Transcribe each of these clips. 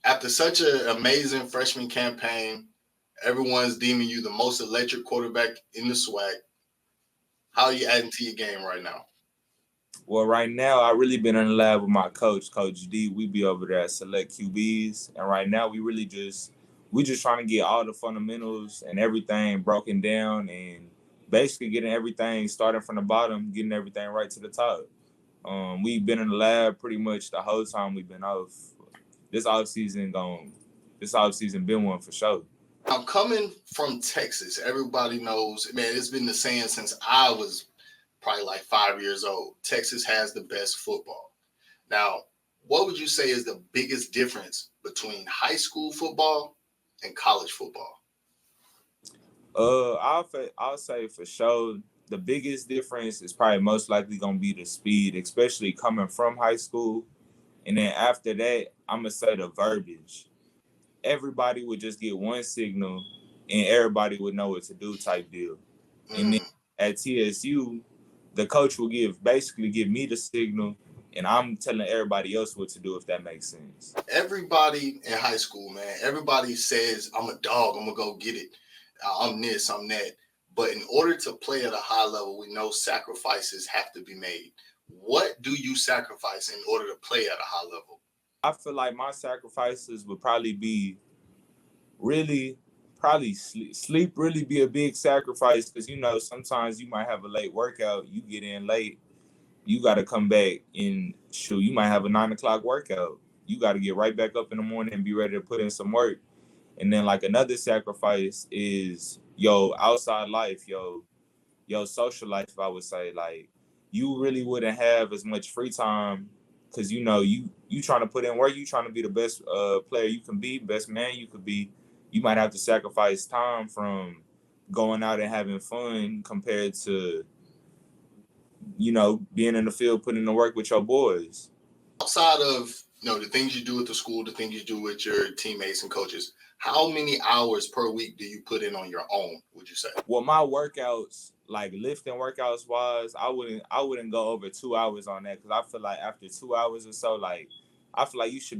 After such an amazing freshman campaign, everyone's deeming you the most electric quarterback in the SWAC. How are you adding to your game right now? Well, right now, I really been in the lab with my coach, Coach D. We be over there at Select QBs. And right now, we just trying to get all the fundamentals and everything broken down and basically getting everything starting from the bottom, getting everything right to the top. We've been in the lab pretty much the whole time we've been off. This offseason been one for sure. I'm coming from Texas. Everybody knows, man, it's been the saying since I was probably like 5 years old. Texas has the best football. Now, what would you say is the biggest difference between high school football and college football? I'll say for sure the biggest difference is probably most likely gonna be the speed, especially coming from high school. And then after that, I'm gonna say the verbiage. Everybody would just get one signal and everybody would know what to do type deal. And then at TSU, the coach will basically give me the signal and I'm telling everybody else what to do, if that makes sense. Everybody in high school, man, everybody says, I'm a dog, I'm going to go get it. I'm this, I'm that. But in order to play at a high level, we know sacrifices have to be made. What do you sacrifice in order to play at a high level? I feel like my sacrifices would probably be sleep really be a big sacrifice because, sometimes you might have a late workout, you get in late, you got to come back and you might have a 9 o'clock workout. You got to get right back up in the morning and be ready to put in some work. And then like another sacrifice is your outside life, your social life, I would say. Like you really wouldn't have as much free time because, you trying to put in work, you trying to be the best player you can be, best man you could be. You might have to sacrifice time from going out and having fun compared to, being in the field, putting in the work with your boys. Outside of, the things you do at the school, the things you do with your teammates and coaches, how many hours per week do you put in on your own, would you say? Well, my workouts, like lifting workouts wise, I wouldn't go over 2 hours on that because I feel like after 2 hours or so, like I feel like you should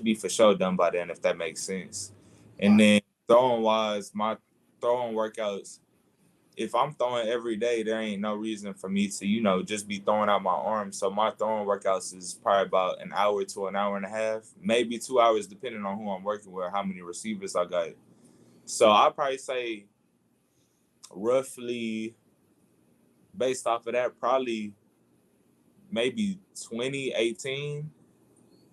be for sure done by then, if that makes sense. And then throwing wise, my throwing workouts, if I'm throwing every day, there ain't no reason for me to, just be throwing out my arms. So my throwing workouts is probably about an hour to an hour and a half, maybe 2 hours, depending on who I'm working with, how many receivers I got. So I'll probably say roughly based off of that, probably maybe 20, 18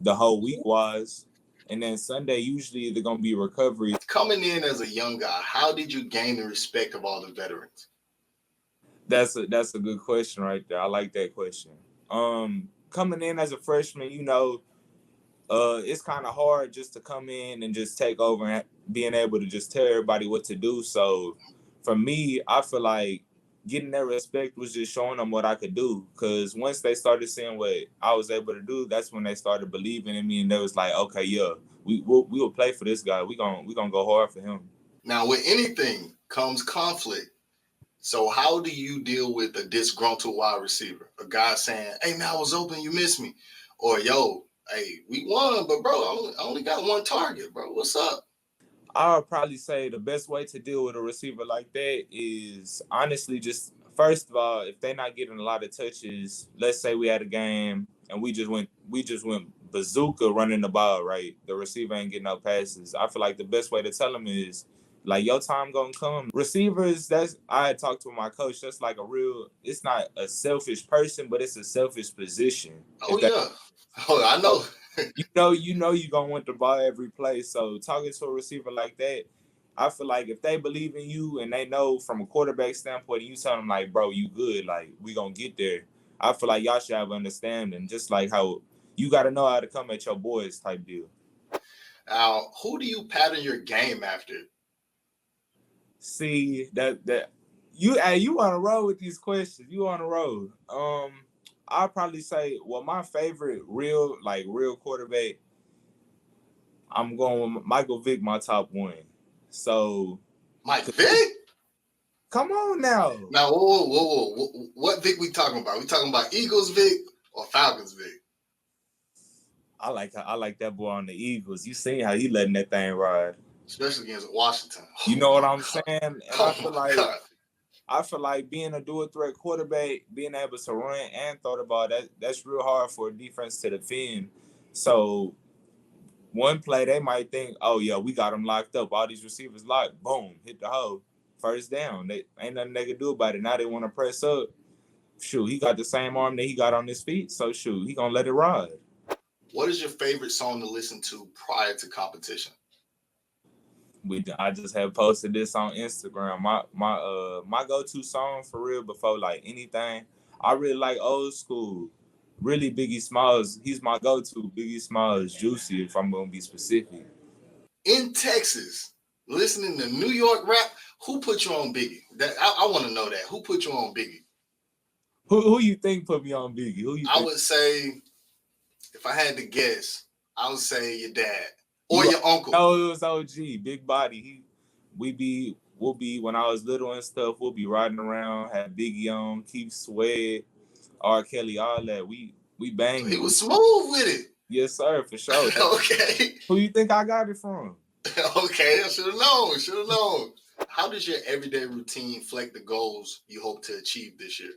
the whole week was. And then Sunday, usually they're going to be recovery. Coming in as a young guy, how did you gain the respect of all the veterans? That's a good question right there. I like that question. Coming in as a freshman, it's kind of hard just to come in and just take over and being able to just tell everybody what to do. So for me, I feel like getting their respect was just showing them what I could do. Because once they started seeing what I was able to do, that's when they started believing in me, and they was like, "Okay, yeah, we will play for this guy. We gonna go hard for him." Now, with anything comes conflict. So how do you deal with a disgruntled wide receiver? A guy saying, "Hey man, I was open, you missed me," or "Yo, hey, we won, but bro, I only got one target, bro. What's up?" I would probably say the best way to deal with a receiver like that is honestly just, first of all, if they're not getting a lot of touches, let's say we had a game and we just went bazooka running the ball, right? The receiver ain't getting no passes. I feel like the best way to tell them is, like, your time gonna come. Receivers, I had talked to my coach, that's like it's not a selfish person, but it's a selfish position. Oh, yeah. Oh, I know. You're gonna want the ball every play. So talking to a receiver like that, I feel like if they believe in you and they know from a quarterback standpoint, you tell them like, bro, you good, like we gonna get there. I feel like y'all should have understanding, just like how you got to know how to come at your boys type deal. Now, who do you pattern your game after? See that you on a roll with these questions. You on a roll. I'll probably say, well, my favorite real quarterback, I'm going with Michael Vick, my top one. So Mike Vick? Come on now. Now, whoa. What Vick we talking about? We talking about Eagles Vick or Falcons Vick? I like that boy on the Eagles. You seen how he letting that thing ride. especially against Washington. You Oh know what my I'm God. saying? And Oh my God. I feel like being a dual threat quarterback, being able to run and throw the ball, that's real hard for a defense to defend. So one play they might think, oh yeah, we got him locked up. All these receivers locked. Boom, hit the hole. First down. They ain't nothing they can do about it. Now they want to press up. Shoot, he got the same arm that he got on his feet. So shoot, he gonna let it ride. What is your favorite song to listen to prior to competition? I just have posted this on Instagram. My go-to song for real before like anything. I really like old school. Really Biggie Smalls. He's my go-to. Biggie Smalls, Juicy. If I'm gonna be specific. In Texas, listening to New York rap, who put you on Biggie? That I want to know that. Who put you on Biggie? Who you think put me on Biggie? Who you I think? would say, if I had to guess, I would say your dad or your uncle. No, it was OG, big body. We'll be when I was little and stuff. We'll be riding around, have Biggie on, Keith Sweat, R. Kelly, all that. We banged. So he was smooth with it. Yes, sir, for sure. Okay. Who you think I got it from? Okay, I should have known. Should have known. How does your everyday routine reflect the goals you hope to achieve this year?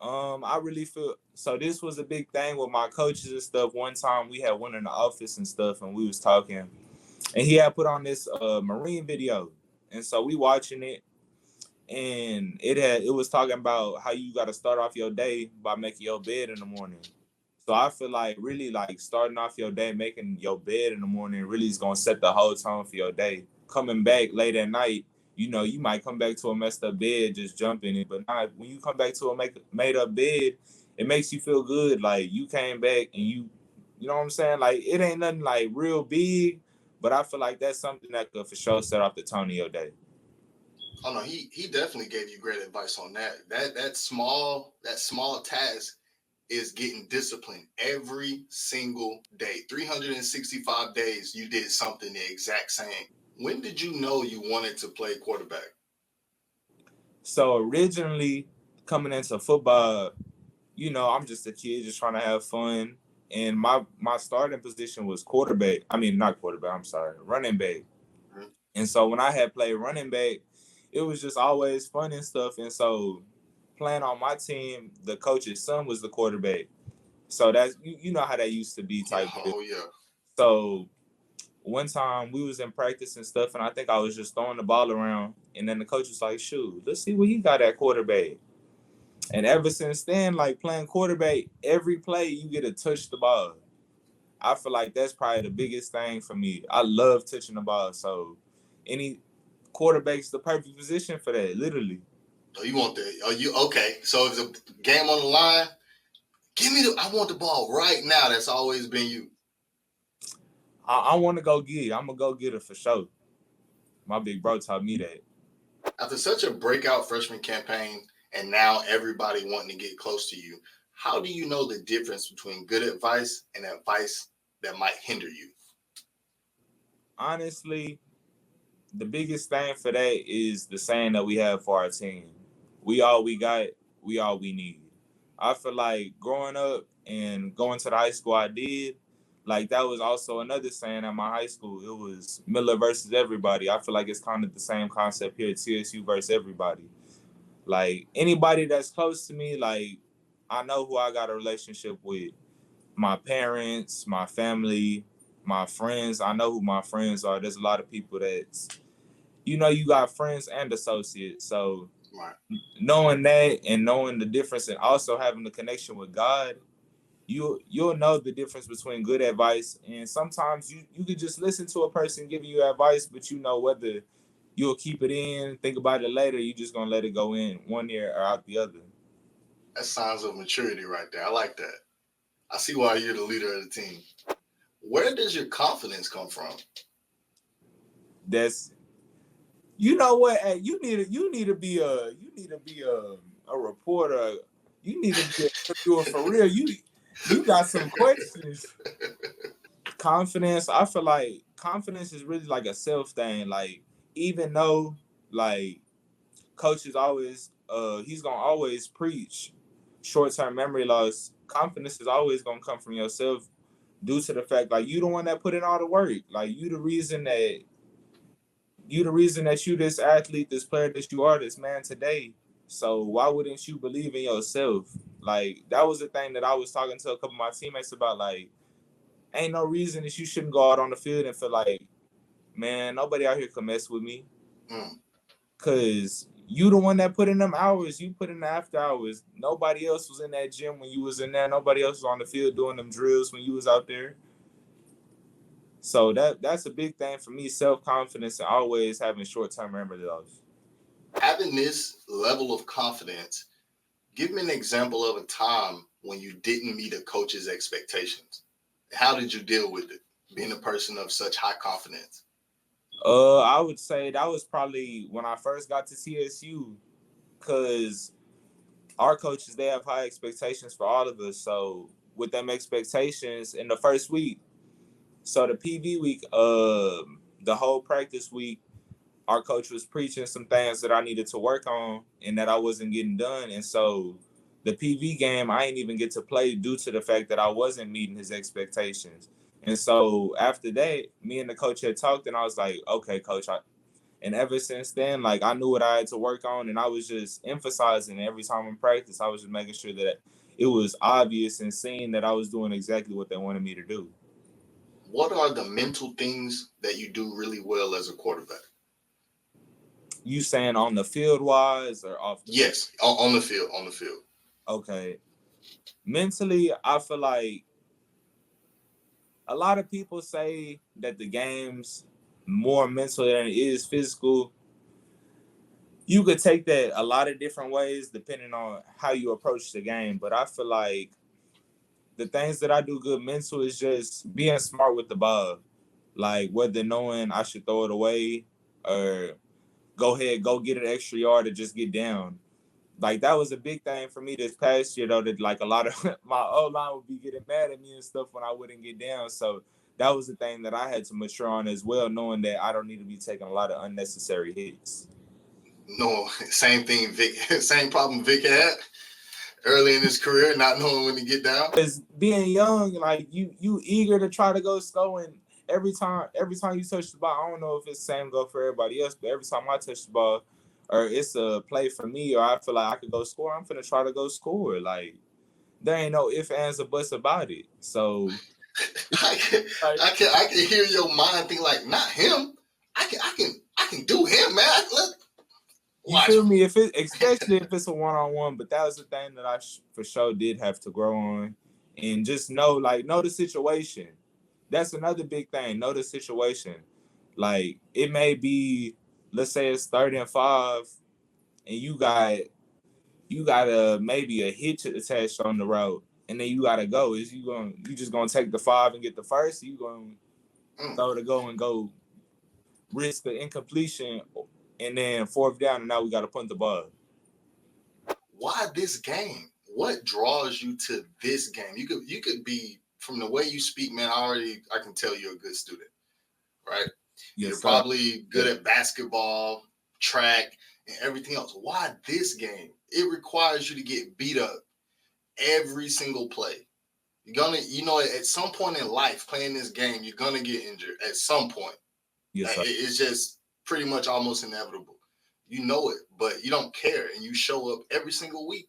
I really feel so. This was a big thing with my coaches and stuff. One time we had one in the office and stuff, and we was talking, and he had put on this Marine video, and so we watching it, and it was talking about how you got to start off your day by making your bed in the morning. So I feel like really like starting off your day, making your bed in the morning really is gonna set the whole tone for your day. Coming back late at night, you might come back to a messed up bed, just jump in it. But not when you come back to a made up bed, it makes you feel good. Like you came back and you know what I'm saying? Like it ain't nothing like real big, but I feel like that's something that could for sure set off the tone of your day. Oh no, he definitely gave you great advice on that. That small task is getting disciplined every single day. 365 days you did something the exact same. When did you know you wanted to play quarterback? So originally coming into football, I'm just a kid just trying to have fun. And my starting position was quarterback. I mean, not quarterback, I'm sorry, running back. Mhm. And so when I had played running back, it was just always fun and stuff. And so playing on my team, the coach's son was the quarterback. So that's you know how that used to be type of. Oh yeah. So one time we was in practice and stuff, and I think I was just throwing the ball around, and then the coach was like, shoot, let's see what he got at quarterback. And ever since then, like playing quarterback, every play you get to touch the ball. I feel like that's probably the biggest thing for me. I love touching the ball. So any quarterback's the perfect position for that, literally. Oh, you want that? Are you okay? So if the game on the line, I want the ball right now. That's always been you. I want to go get it. I'm going to go get it for sure. My big bro taught me that. After such a breakout freshman campaign and now everybody wanting to get close to you, how do you know the difference between good advice and advice that might hinder you? Honestly, the biggest thing for that is the saying that we have for our team. We all we got, we all we need. I feel like growing up and going to the high school I did, like that was also another saying at my high school. It was Miller versus everybody. I feel like it's kind of the same concept here, TSU versus everybody. Like anybody that's close to me, like I know who I got a relationship with. My parents, my family, my friends. I know who my friends are. There's a lot of people that's, you got friends and associates. So Right. knowing that and knowing the difference and also having the connection with God, you'll know the difference between good advice and sometimes you could just listen to a person giving you advice, but you know whether you'll keep it in, think about it later, you just gonna let it go in one ear or out the other. That's signs of maturity right there. I like that. I see why you're the leader of the team. Where does your confidence come from? That's you know what? Hey, you need to be a reporter. You need to be a interviewer for real. You got some questions. Confidence, I feel like confidence is really like a self thing. Like even though like coach is always he's gonna always preach, short-term memory loss, confidence is always gonna come from yourself due to the fact like you the one that put in all the work. Like you this athlete, this player that you are, this man today. So why wouldn't you believe in yourself? Like that was the thing that I was talking to a couple of my teammates about. Like, ain't no reason that you shouldn't go out on the field and feel like, man, nobody out here can mess with me. Cause you the one that put in them hours. You put in the after hours. Nobody else was in that gym when you was in there. Nobody else was on the field doing them drills when you was out there. So that's a big thing for me, self-confidence and always having short-term memory loss. Having this level of confidence, give me an example of a time when you didn't meet a coach's expectations. How did you deal with it, being a person of such high confidence? I would say that was probably when I first got to TSU, because our coaches, they have high expectations for all of us. So with them expectations in the first week, so the PV week, the whole practice week, our coach was preaching some things that I needed to work on and that I wasn't getting done. And so the PV game, I didn't even get to play due to the fact that I wasn't meeting his expectations. And so after that, me and the coach had talked, and I was like, okay, coach. And ever since then, like, I knew what I had to work on, and I was just emphasizing every time in practice. I was just making sure that it was obvious and seen that I was doing exactly what they wanted me to do. What are the mental things that you do really well as a quarterback? You saying on the field wise or off the field? Yes, on the field, on the field. Okay. Mentally, I feel like a lot of people say that the game's more mental than it is physical. You could take that a lot of different ways depending on how you approach the game. But I feel like the things that I do good mental is just being smart with the ball. Like whether knowing I should throw it away or go ahead, go get an extra yard or just get down. Like that was a big thing for me this past year though, that like a lot of my O-line would be getting mad at me and stuff when I wouldn't get down. So that was the thing that I had to mature on as well, knowing that I don't need to be taking a lot of unnecessary hits. No, same thing, Vick. Same problem Vick had early in his career, not knowing when to get down. Because being young, like you eager to try to go slow, and every time you touch the ball, I don't know if it's the same go for everybody else, but every time I touch the ball, or it's a play for me, or I feel like I could go score, I'm finna try to go score. Like there ain't no ifs, ands, or buts about it. So I can hear your mind think like, not him. I can do him, man. You feel me? Especially if it's a one-on-one, but that was the thing that I for sure did have to grow on, and just know the situation. That's another big thing. Know the situation. Like it may be, let's say it's 30-5, and you got maybe a hitch attached on the road, and then you gotta go. You just gonna take the 5 and get the first? Or you gonna throw the go and go risk the incompletion, and then 4th down, and now we got to punt the ball. Why this game? What draws you to this game? You could be, from the way you speak, man. I can tell you're a good student, right? Yes, you're probably good at basketball, track, and everything else. Why this game? It requires you to get beat up every single play. You're gonna, at some point in life, playing this game, you're gonna get injured at some point. Yes, it's just pretty much almost inevitable. You know it, but you don't care, and you show up every single week.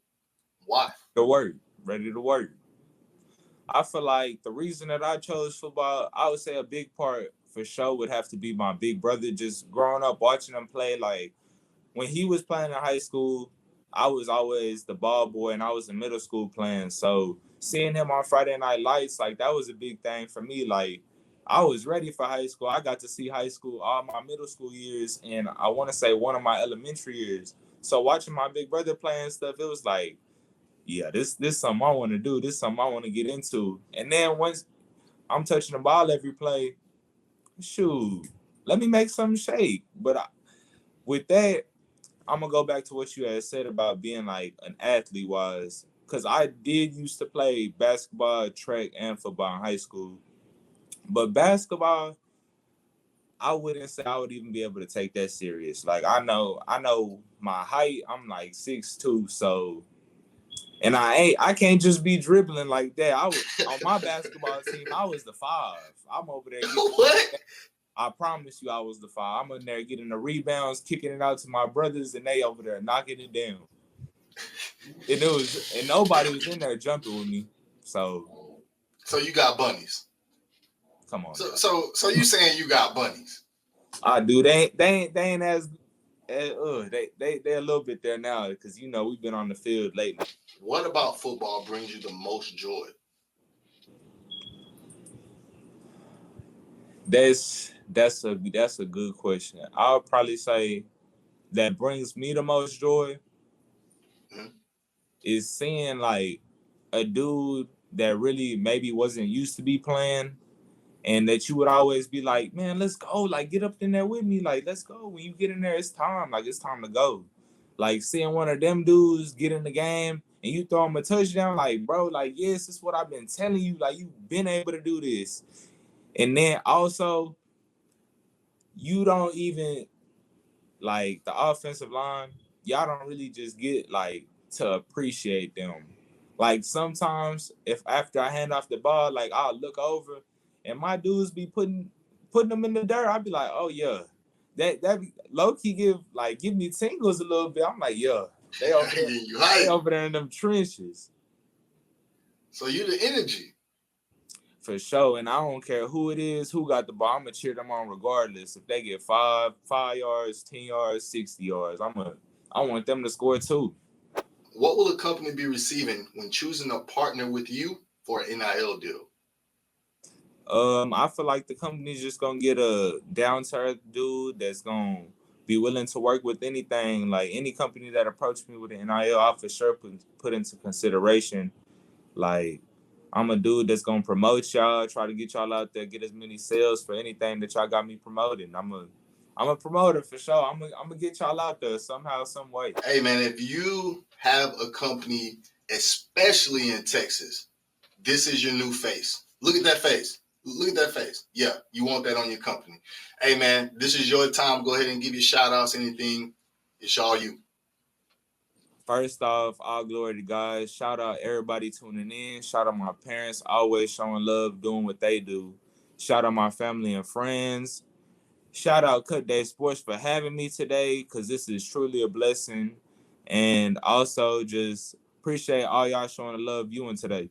Why? Ready to work. I feel like the reason that I chose football, I would say a big part for sure would have to be my big brother. Just growing up watching him play, like when he was playing in high school, I was always the ball boy, and I was in middle school playing. So seeing him on Friday Night Lights, like that was a big thing for me. Like I was ready for high school. I got to see high school all my middle school years, and I want to say one of my elementary years. So watching my big brother playing stuff, it was like, yeah, this something I want to do. This something I want to get into. And then once I'm touching the ball every play, shoot, let me make something shake. But with that, I'm gonna go back to what you had said about being like an athlete wise, because I did used to play basketball, track, and football in high school. But basketball, I wouldn't say I would even be able to take that serious. Like I know my height, I'm like 6'2", so And I can't just be dribbling like that. I was on my basketball team. I was the 5. I'm over there. What? I promise you, I was the 5. I'm in there getting the rebounds, kicking it out to my brothers, and they over there knocking it down. And nobody was in there jumping with me. So you got bunnies. Come on. So you saying you got bunnies? I do. They ain't as they a little bit there now because we've been on the field lately. What about football brings you the most joy? That's a good question. I'll probably say that brings me the most joy is seeing like a dude that really maybe wasn't used to be playing, and that you would always be like, man, let's go, like get up in there with me, like let's go. When you get in there, it's time to go. Like seeing one of them dudes get in the game and you throw him a touchdown, like bro, like yes, this is what I've been telling you, like you've been able to do this. And then also, you don't even like the offensive line, y'all don't really just get like to appreciate them. Like sometimes if after I hand off the ball, like I'll look over and my dudes be putting them in the dirt, I'll be like, oh yeah. That low-key give me tingles a little bit. I'm like, yeah, they over there in them trenches. So you the energy. For sure. And I don't care who it is, who got the ball. I'm gonna cheer them on regardless. If they get 5 yards, 10 yards, 60 yards, I want them to score too. What will a company be receiving when choosing to partner with you for an NIL deal? I feel like the company's just gonna get a down-to-earth dude that's gonna be willing to work with anything. Like any company that approached me with an NIL, I'll for sure put into consideration. Like I'm a dude that's gonna promote y'all, try to get y'all out there, get as many sales for anything that y'all got me promoting. I'm a promoter for sure. I'm gonna get y'all out there somehow, some way. Hey man, if you have a company, especially in Texas, this is your new face. Look at that face. Look at that face. Yeah, you want that on your company. Hey man, this is your time. Go ahead and give your shout outs, anything. It's all you. First off, all glory to God. Shout out everybody tuning in. Shout out my parents, always showing love, doing what they do. Shout out my family and friends. Shout out Cut Day Sports for having me today, because this is truly a blessing. And also just appreciate all y'all showing the love viewing today.